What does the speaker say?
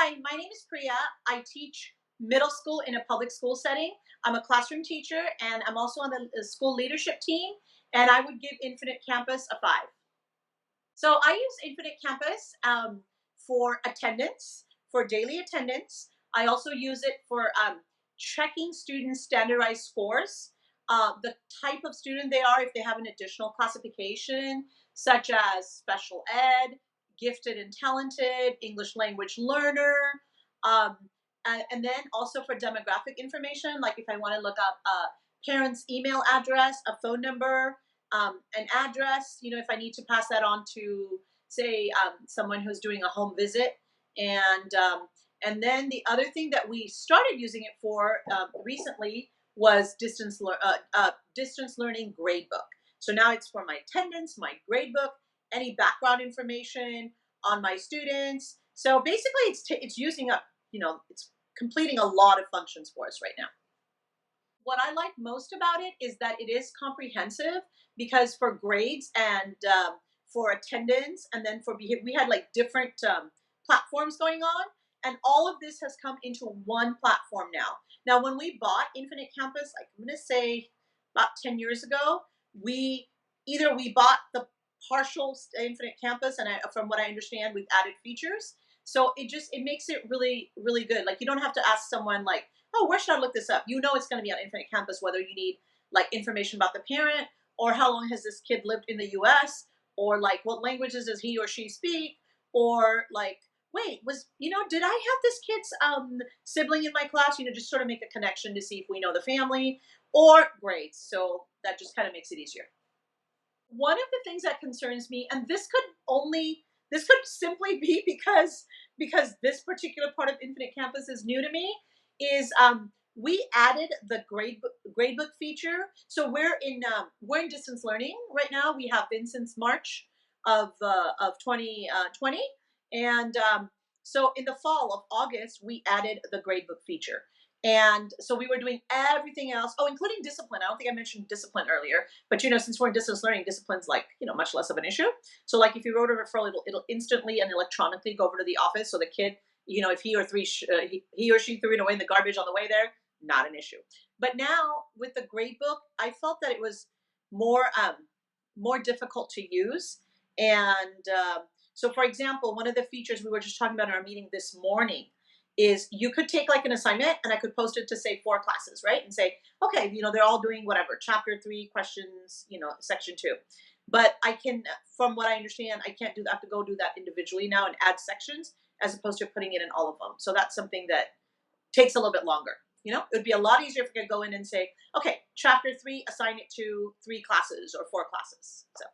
Hi, my name is Priya. I teach middle school in a public school setting. I'm a classroom teacher and I'm also on the school leadership team. And I would give Infinite Campus a 5. So I use Infinite Campus for attendance, for daily attendance. I also use it for checking students' standardized scores, the type of student they are, if they have an additional classification, such as special ed, gifted and talented, English language learner. Um, and then also for demographic information, like if I want to look up a parent's email address, a phone number, an address, if I need to pass that on to, say, someone who's doing a home visit. And then the other thing that we started using it for recently was distance learning gradebook. So now it's for my attendance, my gradebook, any background information on my students. So basically, it's using up, it's completing a lot of functions for us right now. What I like most about it is that it is comprehensive, because for grades and for attendance, and then for behavior, we had like different platforms going on, and all of this has come into one platform now. Now, when we bought Infinite Campus, like I'm going to say about 10 years ago, we bought the partial Infinite Campus, and from what I understand, we've added features. So it makes it really, really good. Like, you don't have to ask someone like, oh, where should I look this up? It's going to be on Infinite Campus, whether you need like information about the parent, or how long has this kid lived in the US, or like what languages does he or she speak, or like, wait, did I have this kid's sibling in my class? Just sort of make a connection to see if we know the family, or grades. So that just kind of makes it easier. One of the things that concerns me, and this could simply be because this particular part of Infinite Campus is new to me, is we added the gradebook feature. So we're in distance learning right now. We have been since March of 2020, and so in the fall of August we added the gradebook feature. And so we were doing everything else, including discipline. I don't think I mentioned discipline earlier, but since we're in distance learning, discipline's like much less of an issue. So like if you wrote a referral, it'll instantly and electronically go over to the office. So the kid, if he or she threw it away in the garbage on the way there, not an issue. But now with the gradebook, I felt that it was more difficult to use. And so, for example, one of the features we were just talking about in our meeting this morning is you could take like an assignment, and I could post it to, say, 4 classes, right? And say, okay, they're all doing whatever, chapter 3 questions, section 2. But I can, from what I understand, I can't do that. I have to go do that individually now and add sections, as opposed to putting it in all of them. So that's something that takes a little bit longer. It would be a lot easier if I could go in and say, okay, chapter 3, assign it to 3 classes or 4 classes. So.